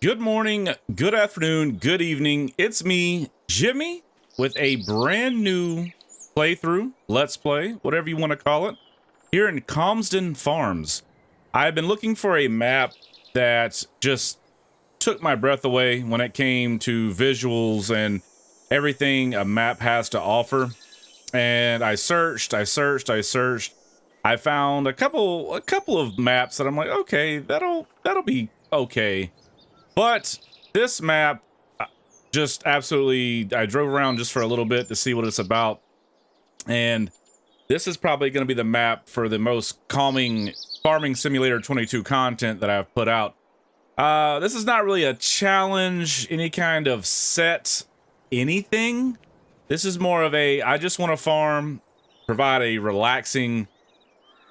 Good morning, good afternoon, good evening. It's me, Jimmy, with a brand new playthrough, let's play, whatever you want to call it, here in Calmsden Farms. I've been looking for a map that just took my breath away when it came to visuals and everything a map has to offer. And I searched. I found a couple of maps that I'm like, okay, that'll be okay. But this map, just absolutely, I drove around just for a little bit to see what it's about. And this is probably going to be the map for the most calming Farming Simulator 22 content that I've put out. This is not really a challenge, any kind of set anything. This is more of a, I just want to farm, provide a relaxing,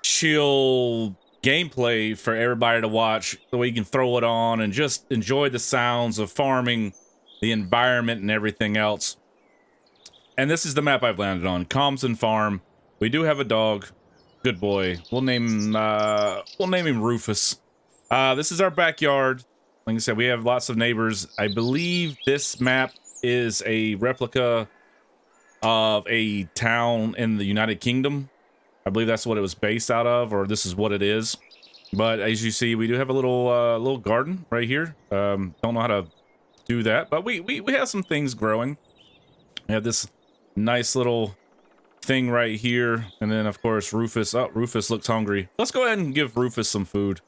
chill gameplay for everybody to watch, the way you can throw it on and just enjoy the sounds of farming, the environment and everything else. And this is the map I've landed on, Calmsden Farm. We do have a dog, good boy. We'll name him Rufus. This is our backyard. Like I said, we have lots of neighbors. I believe this map is a replica of a town in the United Kingdom. I believe that's what it was based out of, or this is what it is. But as you see, we do have a little garden right here. Don't know how to do that, but we have some things growing. We have this nice little thing right here, and then of course Rufus. Oh, Rufus looks hungry. Let's go ahead and give Rufus some food.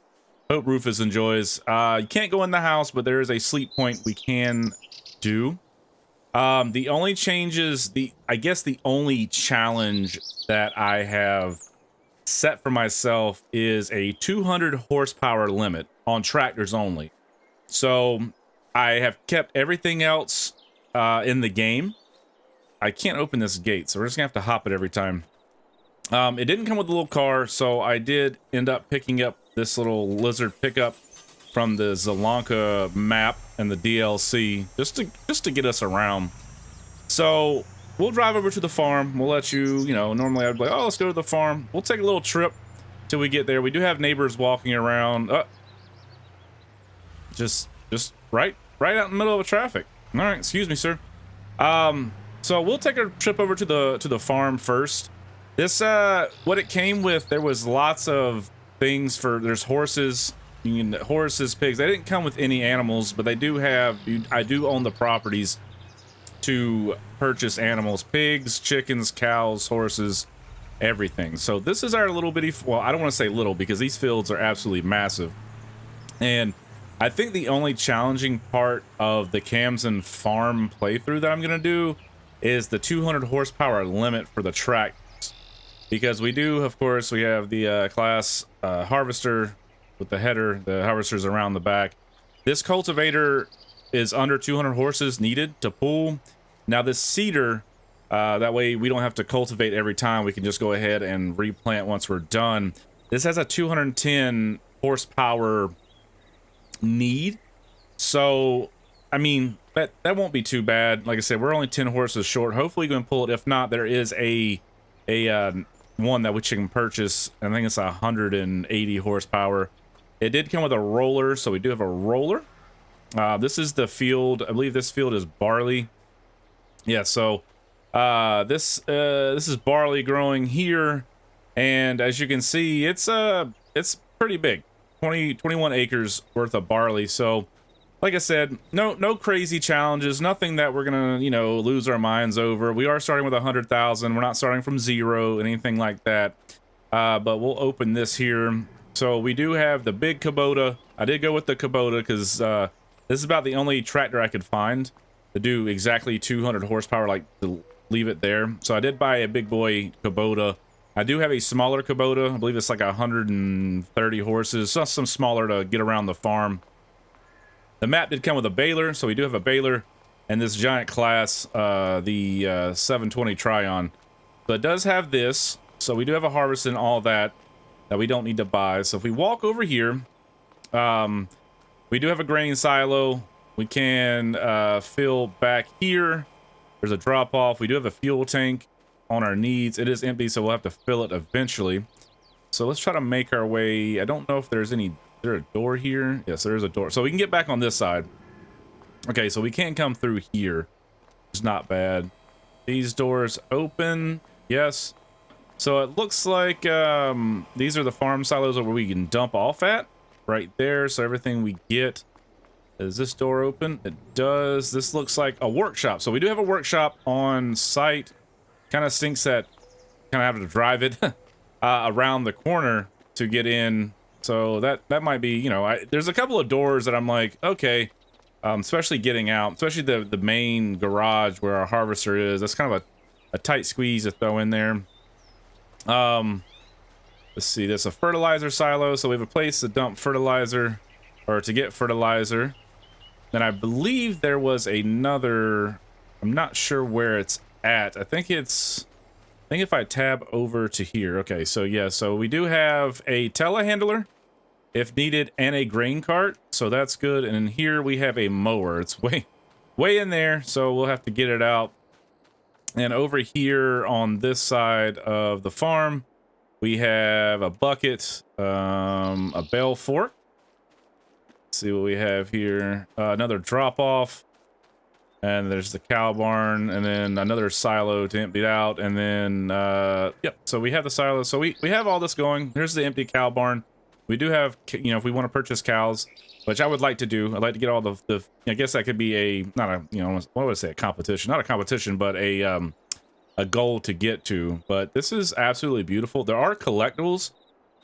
Hope Rufus enjoys. You can't go in the house, but there is a sleep point we can do. The only changes, I guess the only challenge that I have set for myself is a 200 horsepower limit on tractors only. So I have kept everything else in the game. I can't open this gate, so we're just gonna have to hop it every time. It didn't come with a little car, so I did end up picking up this little lizard pickup from the Zalanka map and the DLC just to get us around. So we'll drive over to the farm. We'll let you, normally I'd be like, oh, let's go to the farm. We'll take a little trip till we get there. We do have neighbors walking around. Just right out in the middle of traffic. All right, excuse me, sir. So we'll take a trip over to the farm first. This what it came with, there was lots of things there's horses. Horses, pigs. They didn't come with any animals, but they do have. I do own the properties to purchase animals: pigs, chickens, cows, horses, everything. So this is our little bitty. Well, I don't want to say little because these fields are absolutely massive. And I think the only challenging part of the Calmsden Farm playthrough that I'm gonna do is the 200 horsepower limit for the tractors, because we do, of course, we have the class harvester. With the header, the harvesters around the back. This cultivator is under 200 horses needed to pull. Now this seeder, that way we don't have to cultivate every time. We can just go ahead and replant once we're done. This has a 210 horsepower need. So, I mean, that won't be too bad. Like I said, we're only 10 horses short. Hopefully you can pull it. If not, there is a one that we can purchase. I think it's 180 horsepower. It did come with a roller, so we do have a roller. This is the field. I believe this field is barley. Yeah, so this is barley growing here, and as you can see, it's pretty big. 21 acres worth of barley. So, like I said, no crazy challenges, nothing that we're gonna lose our minds over. We are starting with 100,000. We're not starting from zero, anything like that. But we'll open this here. So we do have the big Kubota. I did go with the Kubota because this is about the only tractor I could find to do exactly 200 horsepower, like to leave it there. So I did buy a big boy Kubota. I do have a smaller Kubota. I believe it's like 130 horses, so some smaller to get around the farm. The map did come with a baler, so we do have a baler and this giant class, the 720 Tryon. So it does have this, so we do have a harvest and all that we don't need to buy. So if we walk over here, we do have a grain silo. We can fill back here. There's a drop off. We do have a fuel tank on our needs. It is empty, so we'll have to fill it eventually. So let's try to make our way. I don't know if there's any there a door here? Yes, there is a door. So we can get back on this side. Okay, so we can't come through here. It's not bad. These doors open. Yes. So it looks like these are the farm silos where we can dump off at. Right there. So everything we get. Is this door open? It does. This looks like a workshop. So we do have a workshop on site. Kind of stinks that kind of having to drive it around the corner to get in. So that might be, you know, there's a couple of doors that I'm like, okay, especially getting out, especially the main garage where our harvester is. That's kind of a tight squeeze to throw in there. Let's see, there's a fertilizer silo. So we have a place to dump fertilizer or to get fertilizer. Then I believe there was another, I'm not sure where it's at. I think if I tab over to here. Okay, so yeah, so we do have a telehandler if needed and a grain cart. So that's good. And in here we have a mower. It's way in there. So we'll have to get it out. And over here on this side of the farm, we have a bucket, a bale fork. Let's see what we have here. Another drop off. And there's the cow barn, and then another silo to empty it out, and then yep. So we have the silo. So we have all this going. Here's the empty cow barn. We do have, you know, if we want to purchase cows, which I would like to do. I'd like to get all the I guess that could be a, not a, you know, what would I say, a competition? Not a competition, but a goal to get to. But this is absolutely beautiful. There are collectibles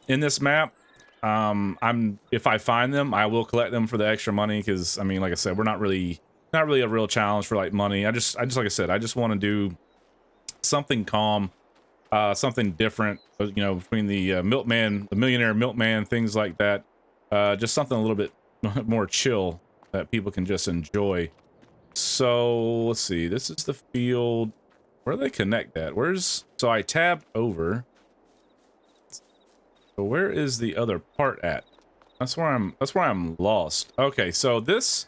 in this map. If I find them, I will collect them for the extra money, because I mean, like I said, we're not really a real challenge for like money. I just like I said, I just want to do something calm, something different, you know, between the milkman, the millionaire milkman, things like that. Just something a little bit more chill that people can just enjoy. So let's see, this is the field. Where do they connect that? So I tabbed over. So where is the other part at? That's where I'm lost. Okay, so this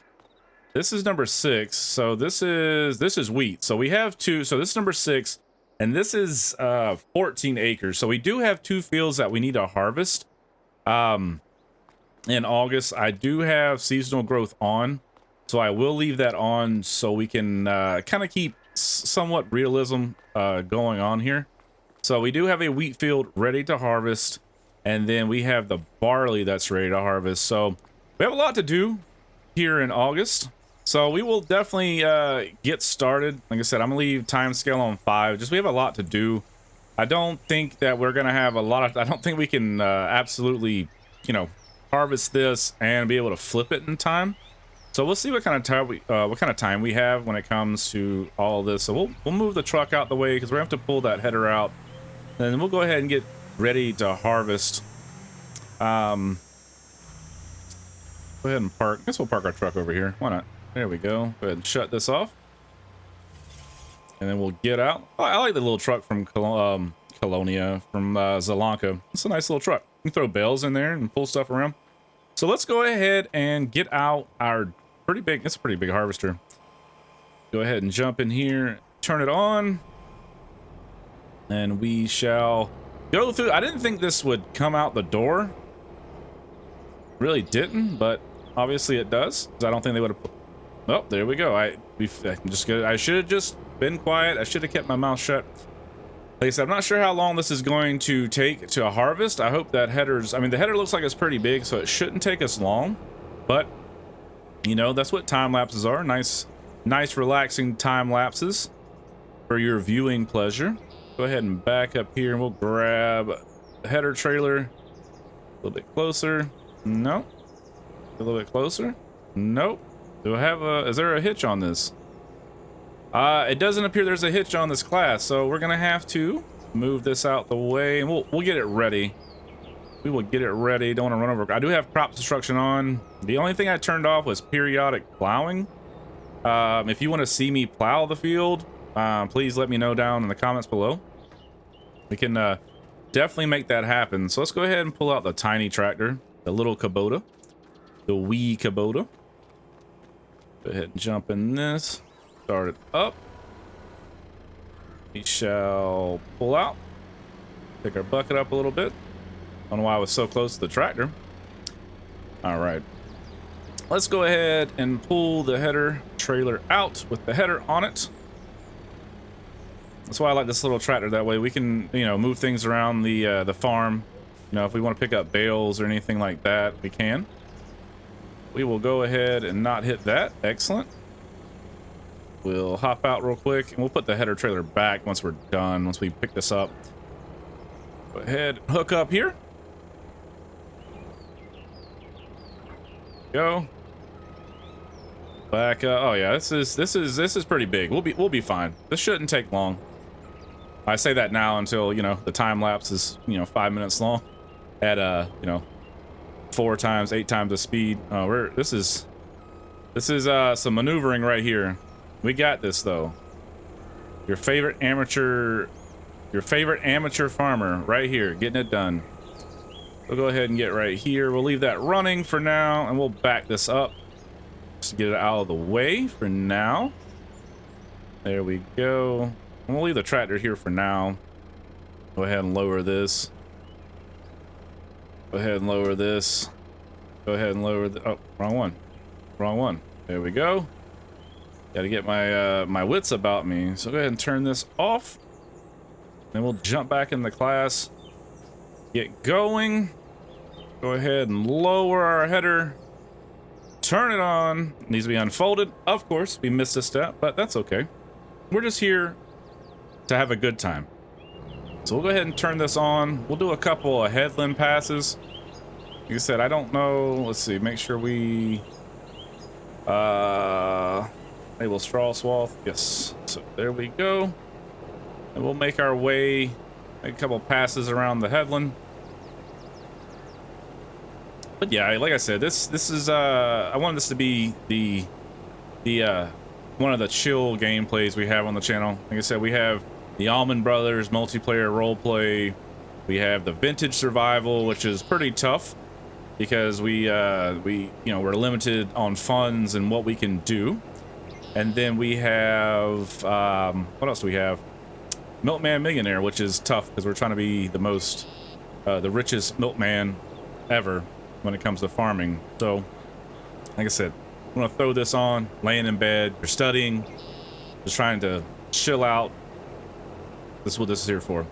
is number 6. So this is wheat. So we have 2. So this is number 6, and this is 14 acres. So we do have 2 fields that we need to harvest. In August, I do have seasonal growth on, so I will leave that on so we can kind of keep somewhat realism going on here. So we do have a wheat field ready to harvest, and then we have the barley that's ready to harvest. So we have a lot to do here in August. So we will definitely get started. Like I said, I'm gonna leave time scale on 5. Just we have a lot to do. I don't think that we're gonna have a lot of. I don't think we can absolutely, you know, harvest this and be able to flip it in time. So we'll see what kind of time we have when it comes to all this. So we'll move the truck out the way because we're gonna have to pull that header out, and then we'll go ahead and get ready to harvest. Go ahead and park. I guess we'll park our truck over here. Why not? There we go. Go ahead and shut this off. And then we'll get out. Oh, I like the little truck from Colonia, from Zalanka. It's a nice little truck. You can throw bales in there and pull stuff around. So let's go ahead and get out our pretty big, it's a pretty big harvester. Go ahead and jump in here, turn it on. And we shall go through. I didn't think this would come out the door. Really didn't, but obviously it does. Because I don't think they would have. Oh, there we go. I should have just been quiet. I should have kept my mouth shut. Like I said, I'm not sure how long this is going to take to harvest. I hope that header's, I mean, the header looks like it's pretty big, so it shouldn't take us long. But, you know, that's what time lapses are. Nice, relaxing time lapses for your viewing pleasure. Go ahead and back up here, and we'll grab the header trailer. A little bit closer. Nope. A little bit closer. Nope. Do I have is there a hitch on this? It doesn't appear there's a hitch on this class, so we're gonna have to move this out the way, and we'll get it ready. We will get it ready. Don't want to run over. I do have crop destruction on. The only thing I turned off was periodic plowing. If you want to see me plow the field, please let me know down in the comments below. We can definitely make that happen. So let's go ahead and pull out the tiny tractor, the little Kubota, the wee Kubota. Go ahead and jump in this. Start it up. We shall pull out. Pick our bucket up a little bit. I don't know why I was so close to the tractor. All right. Let's go ahead and pull the header trailer out with the header on it. That's why I like this little tractor. That way we can, you know, move things around the farm. You know, if we want to pick up bales or anything like that, we can. We will go ahead and not hit that. Excellent. We'll hop out real quick and we'll put the header trailer back once we're done, once we pick this up. Go ahead, hook up here. Go. Back up. Oh yeah, this is pretty big. We'll be fine. This shouldn't take long. I say that now until, you know, the time lapse is, you know, 5 minutes long at you know, 8 times the speed. This is some maneuvering right here. We got this though. Your favorite amateur farmer right here, getting it done. We'll go ahead and get right here. We'll leave that running for now, and we'll back this up just to get it out of the way for now. There we go. And we'll leave the tractor here for now. Go ahead and lower this. Go ahead and lower this. Go ahead and lower the, oh, wrong one. Wrong one. There we go. Got to get my my wits about me. So go ahead and turn this off. Then we'll jump back in the class. Get going. Go ahead and lower our header. Turn it on. It needs to be unfolded. Of course, we missed a step, but that's okay. We're just here to have a good time. So we'll go ahead and turn this on. We'll do a couple of headland passes. Like I said, I don't know. Let's see. Make sure we enable straw swath. Yes. So there we go. And we'll make our way, make a couple passes around the headland. But yeah, like I said, this is I wanted this to be the one of the chill gameplays we have on the channel. Like I said, we have the Allman Brothers multiplayer roleplay. We have the vintage survival, which is pretty tough because we you know, we're limited on funds and what we can do. And then we have what else do we have? Milkman Millionaire, which is tough because we're trying to be the most the richest milkman ever when it comes to farming. So like I said, I'm gonna throw this on, laying in bed, you're studying, just trying to chill out. This is what this is here for.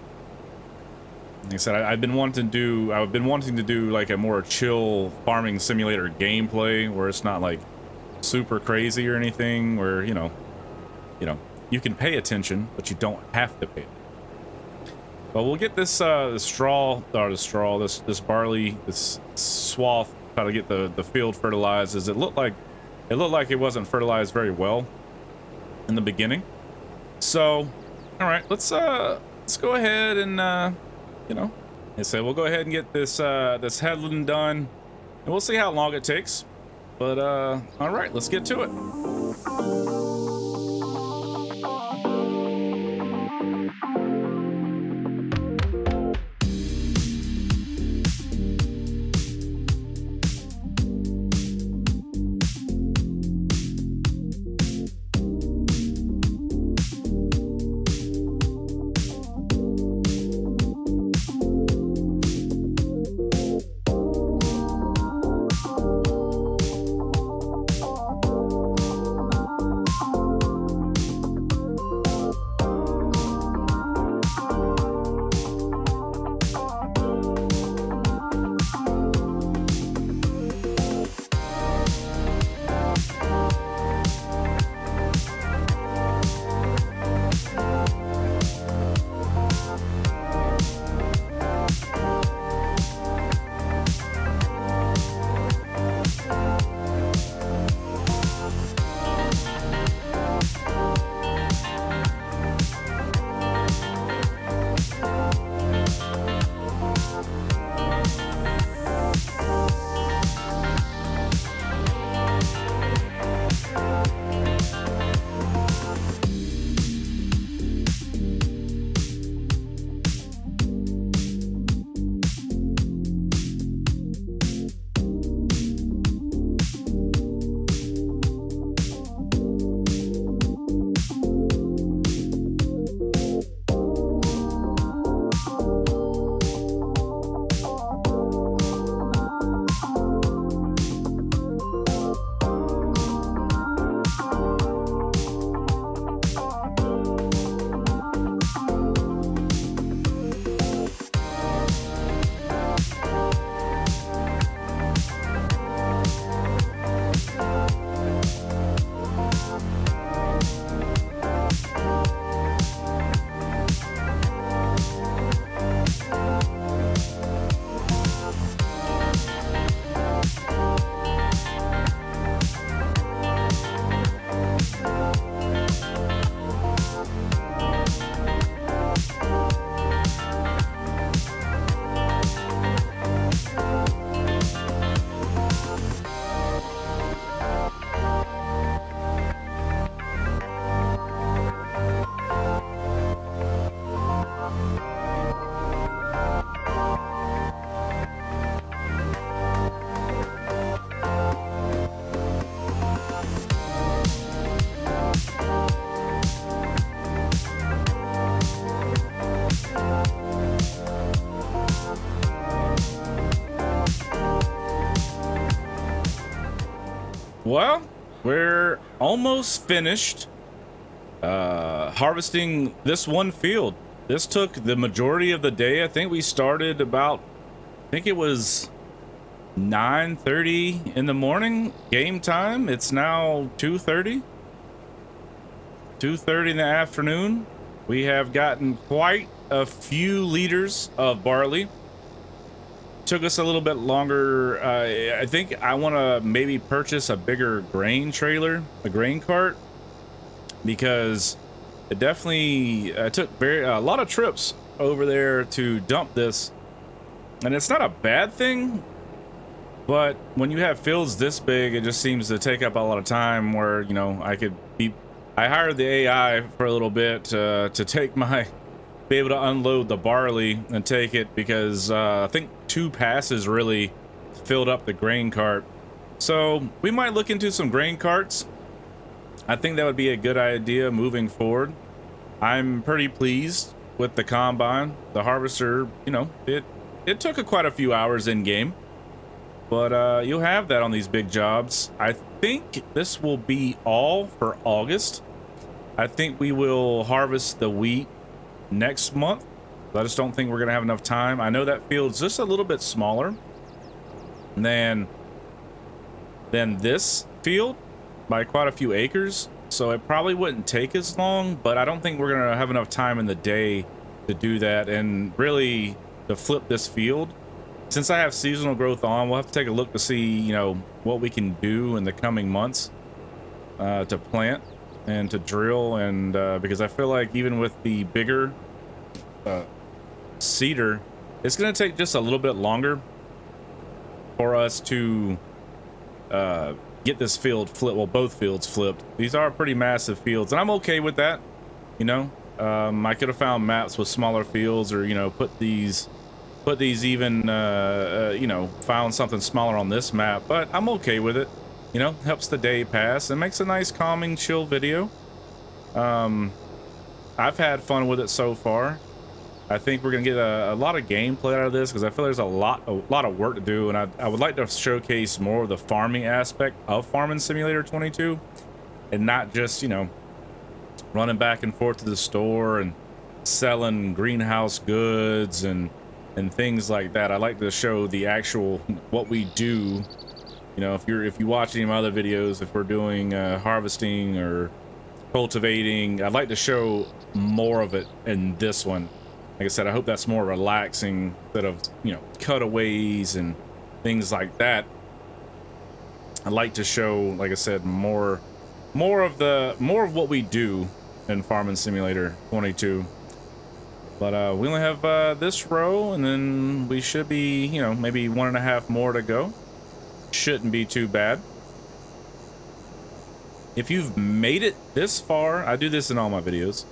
Like I said, I've been wanting to do like a more chill farming simulator gameplay where it's not like super crazy or anything, where you know you can pay attention but you don't have to pay it. But we'll get this this barley, this swath, try to get the field fertilized, as it looked like it wasn't fertilized very well in the beginning. So all right, let's go ahead and you know, I said we'll go ahead and get this this headland done, and we'll see how long it takes. But all right, let's get to it. Well, we're almost finished harvesting this one field. This took the majority of the day. I think we started about, I think it was 9:30 in the morning game time. It's now 2:30 in the afternoon. We have gotten quite a few liters of barley. Took us a little bit longer. I think I want to maybe purchase a bigger grain trailer, a grain cart, because it definitely took a lot of trips over there to dump this. And it's not a bad thing, but when you have fields this big, it just seems to take up a lot of time where, you know, I hired the AI for a little bit to be able to unload the barley and take it, because I think 2 passes really filled up the grain cart. So we might look into some grain carts. I think that would be a good idea moving forward. I'm pretty pleased with the combine. The harvester, you know, it took quite a few hours in game, but you'll have that on these big jobs. I think this will be all for August. I think we will harvest the wheat next month. I just don't think we're gonna have enough time. I know that field's just a little bit smaller than this field by quite a few acres, so it probably wouldn't take as long, but I don't think we're gonna have enough time in the day to do that and really to flip this field. Since I have seasonal growth on, we'll have to take a look to see, you know, what we can do in the coming months to plant and to drill, and because I feel like even with the bigger cedar, it's gonna take just a little bit longer for us to get this field flipped. Well, both fields flipped. These are pretty massive fields, and I'm okay with that. You know, I could have found maps with smaller fields, or, you know, put these even you know, found something smaller on this map, but I'm okay with it. You know, helps the day pass and makes a nice calming chill video. I've had fun with it so far. I think we're gonna get a lot of gameplay out of this, because I feel there's a lot of work to do, and I would like to showcase more of the farming aspect of Farming Simulator 22, and not just, you know, running back and forth to the store and selling greenhouse goods and things like that. I like to show the actual what we do. You know, if you watch any of my other videos, if we're doing harvesting or cultivating, I'd like to show more of it in this one. Like I said, I hope that's more relaxing instead of, you know, cutaways and things like that. I like to show, like I said, more of what we do in Farming Simulator 22. But we only have this row, and then we should be, you know, maybe 1.5 more to go. Shouldn't be too bad. If you've made it this far, I do this in all my videos,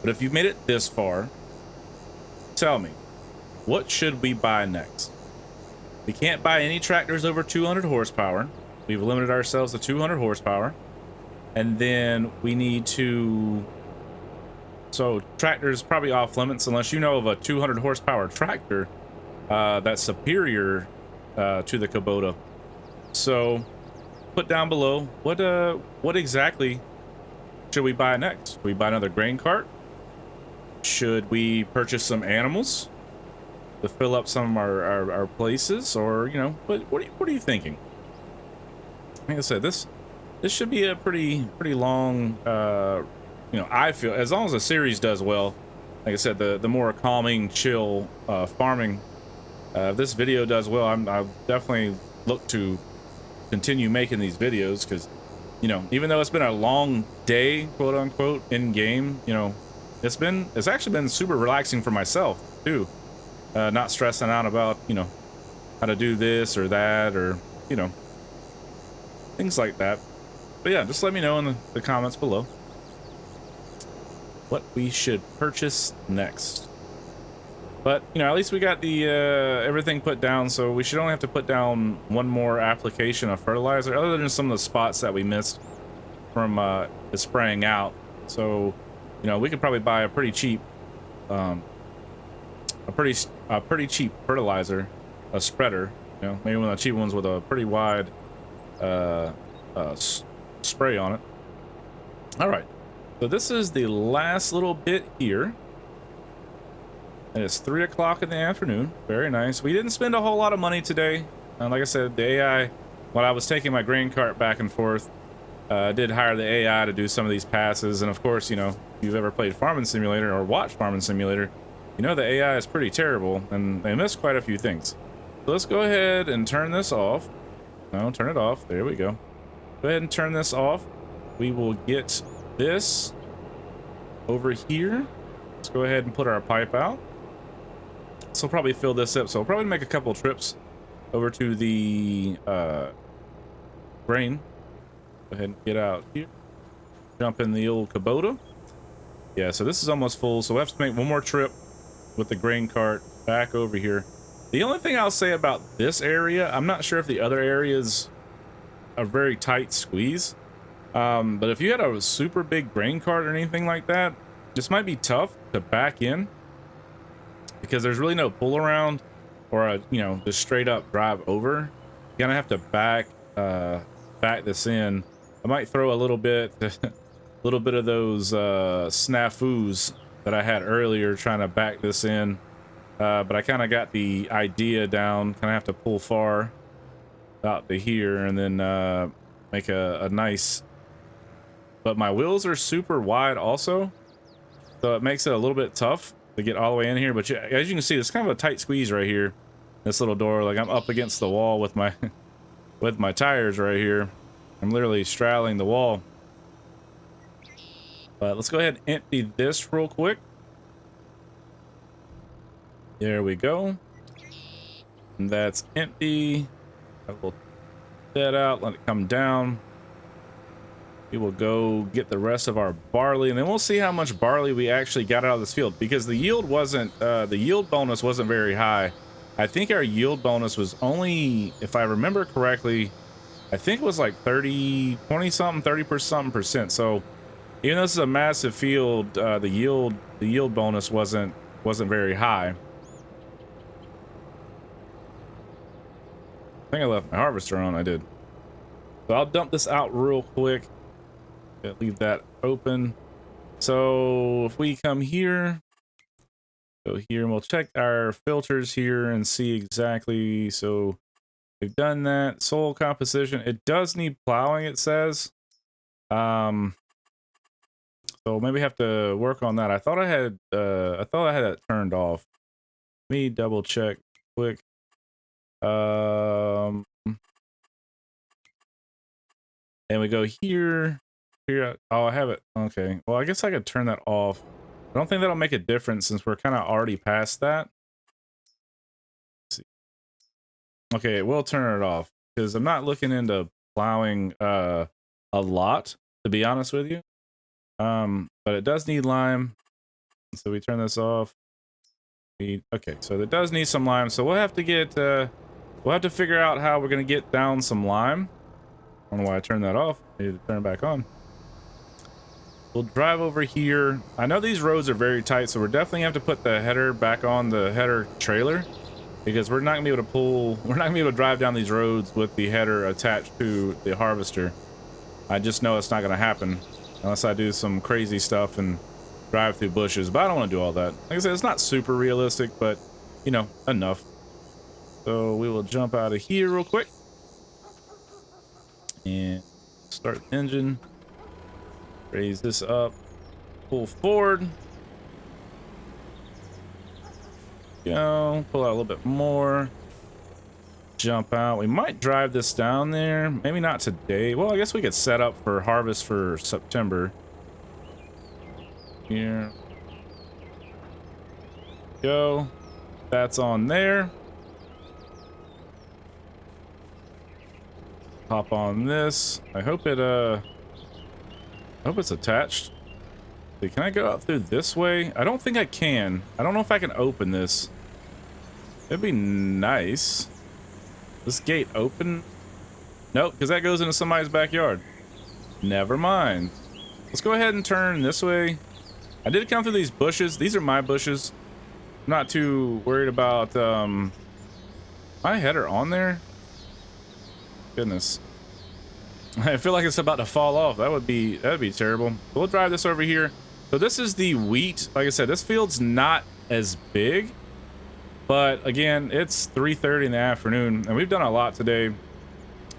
but if you've made it this far, tell me, what should we buy next? We can't buy any tractors over 200 horsepower. We've limited ourselves to 200 horsepower. And then we need to... So tractors probably off limits unless you know of a 200 horsepower tractor that's superior to the Kubota. So put down below, what exactly should we buy next? Should we buy another grain cart? Should we purchase some animals to fill up some of our places? Or, you know, what are you thinking? Like I said, this should be a pretty long, you know, I feel, as long as the series does well. Like I said, the more calming, chill farming, if this video does well, I'll definitely look to continue making these videos, because, you know, even though it's been a long day, quote unquote, in game, you know, it's actually been super relaxing for myself too, not stressing out about, you know, how to do this or that, or, you know, things like that. But yeah, just let me know in the comments below what we should purchase next. But, you know, at least we got the everything put down, so we should only have to put down one more application of fertilizer, other than some of the spots that we missed from the spraying out. So, you know, we could probably buy a pretty cheap a pretty cheap fertilizer, a spreader, you know, maybe one of the cheap ones with a pretty wide spray on it. All right, so this is the last little bit here. And it's 3 o'clock in the afternoon. Very nice. We didn't spend a whole lot of money today. Like I said, the AI, when I was taking my grain cart back and forth, I did hire the AI to do some of these passes. And of course, you know, if you've ever played Farming Simulator or watched Farming Simulator, you know the AI is pretty terrible and they miss quite a few things. So let's go ahead and turn this off. No, turn it off. There we go. Go ahead and turn this off. We will get this over here. Let's go ahead and put our pipe out. So we'll probably fill this up. So we'll probably make a couple trips over to the grain. Go ahead and get out here. Jump in the old Kubota. Yeah, so this is almost full. So we'll have to make one more trip with the grain cart back over here. The only thing I'll say about this area, I'm not sure if the other areas are very tight squeeze. But if you had a super big grain cart or anything like that, this might be tough to back in. Because there's really no pull around or a, you know, just straight up drive over. You're gonna have to back this in. I might throw a little bit of those snafus that I had earlier trying to back this in. But I kind of got the idea down. Kind of have to pull far out to here and then make a nice. But my wheels are super wide also, so it makes it a little bit tough to get all the way in here. But as you can see, it's kind of a tight squeeze right here. This little door, like I'm up against the wall with my with my tires right here. I'm literally straddling the wall. But let's go ahead and empty this real quick. There we go. And that's empty. I will take that out, let it come down. We will go get the rest of our barley, and then we'll see how much barley we actually got out of this field, because the yield wasn't the yield bonus wasn't very high. I think our yield bonus was only, if I remember correctly, I think it was like 20 something 30%. So even though this is a massive field, the yield bonus wasn't very high. I think I left my harvester on. I did. So I'll dump this out real quick. Leave that open. So if we come here, go here, and we'll check our filters here and see exactly. So we've done that. Soil composition, it does need plowing, it says. So maybe have to work on that. I thought I had that turned off. Let me double check quick. And we go here. Here, oh, I have it. Okay, well, I guess I could turn that off. I don't think that'll make a difference since we're kind of already past that. Let's see. Okay, we'll turn it off because I'm not looking into plowing a lot, to be honest with you. But it does need lime, so we turn this off. Okay, so it does need some lime, so we'll have to get we'll have to figure out how we're gonna get down some lime. I don't know why I turned that off. I need to turn it back on. We'll drive over here. I know these roads are very tight, so we're definitely have to put the header back on the header trailer, because we're not gonna be able to we're not gonna be able to drive down these roads with the header attached to the harvester. I just know it's not gonna happen unless I do some crazy stuff and drive through bushes, but I don't want to do all that. Like I said, it's not super realistic, but you know, enough. So we will jump out of here real quick and start the engine. Raise this up, pull forward, go, pull out a little bit more, jump out. We might drive this down there, maybe not today. Well, I guess we could set up for harvest for September. Here, go, that's on there. Hop on this. I hope it's attached. Can I go out through this way? I don't think I can. I don't know if I can open this. It'd be nice. This gate open? Nope, because that goes into somebody's backyard. Never mind. Let's go ahead and turn this way. I did come through these bushes. These are my bushes. I'm not too worried about my header on there. Goodness. I feel like it's about to fall off. That'd be terrible. We'll drive this over here. So this is the wheat. Like I said, this field's not as big, but again, it's 3:30 in the afternoon, and we've done a lot today.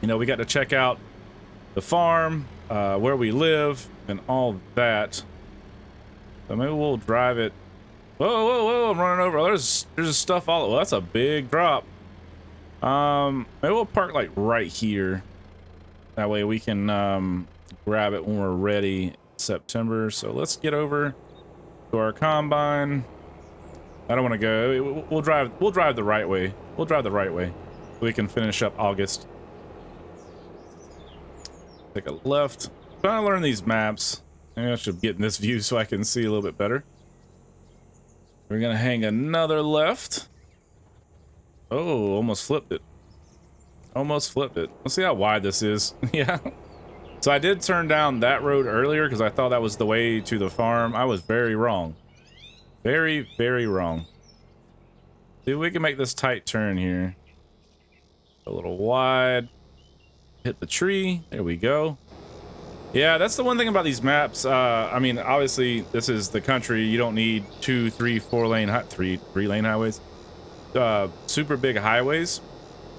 You know, we got to check out the farm, where we live, and all that. So maybe we'll drive it. Whoa, whoa, whoa! I'm running over. There's stuff all. Well, that's a big drop. Maybe we'll park like right here. That way we can grab it when we're ready in September. So let's get over to our combine. I don't want to go. We'll drive the right way. We'll drive the right way. We can finish up August. Take a left. Trying to learn these maps. Maybe I should get in this view so I can see a little bit better. We're gonna hang another left. Oh, almost flipped it. Almost flipped it. Let's see how wide this is. Yeah. So I did turn down that road earlier because I thought that was the way to the farm. I was very wrong. Very, very wrong. See if we can make this tight turn here. A little wide. Hit the tree. There we go. Yeah, that's the one thing about these maps. I mean, obviously, this is the country. You don't need 2, 3, 4 lane, three lane highways. Super big highways.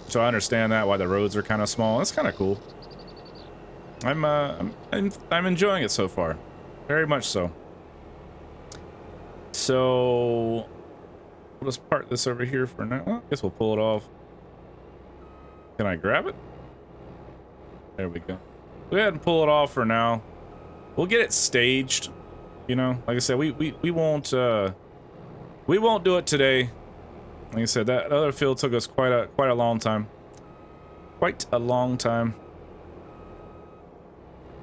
So I understand that why the roads are kind of small. That's kind of cool. I'm enjoying it so far, very much so. So we'll just park this over here for now. Well, I guess we'll pull it off. Can I grab it? There we go. Go ahead and pull it off for now. We'll get it staged. You know, like I said, we won't do it today. Like I said, that other field took us quite a long time. Quite a long time.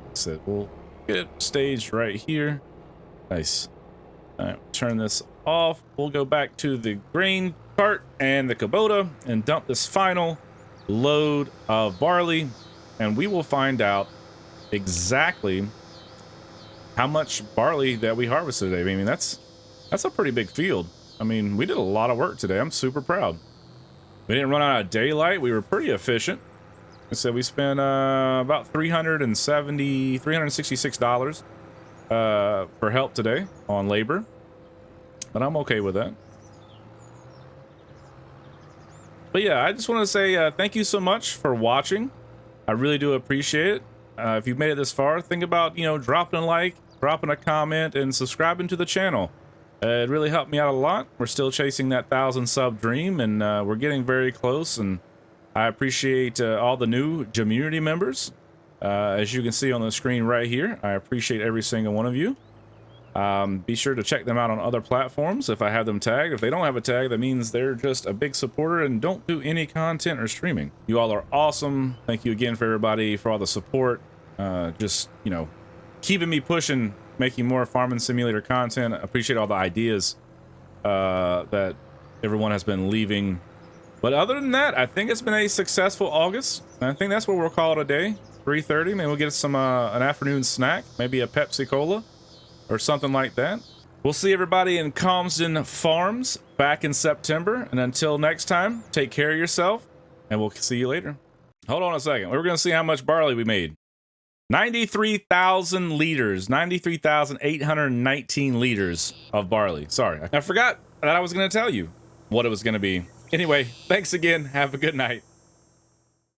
Like I said, we'll get it staged right here. Nice. All right, turn this off. We'll go back to the grain cart and the Kubota and dump this final load of barley, and we will find out exactly how much barley that we harvested today. I mean, that's a pretty big field. I mean, we did a lot of work today. I'm super proud. We didn't run out of daylight. We were pretty efficient. I said we spent about $366 for help today on labor, but I'm okay with that. But yeah, I just want to say thank you so much for watching. I really do appreciate it. If you've made it this far, think about, you know, dropping a like, dropping a comment, and subscribing to the channel. It really helped me out a lot. We're still chasing that 1,000 sub dream, and we're getting very close. And I appreciate all the new community members. As you can see on the screen right here, I appreciate every single one of you. Be sure to check them out on other platforms if I have them tagged. If they don't have a tag, that means they're just a big supporter and don't do any content or streaming. You all are awesome. Thank you again for everybody for all the support. Just, you know, keeping me pushing, making more farming simulator content. I appreciate all the ideas that everyone has been leaving. But other than that, I think it's been a successful August. And I think that's what we'll call it a day. 3:30. Maybe we'll get some an afternoon snack, maybe a Pepsi Cola or something like that. We'll see everybody in Calmsden Farms back in September. And until next time, take care of yourself, and we'll see you later. Hold on a second. We're going to see how much barley we made. 93,000 liters, 93,819 liters of barley. Sorry, I forgot that I was going to tell you what it was going to be. Anyway, thanks again. Have a good night.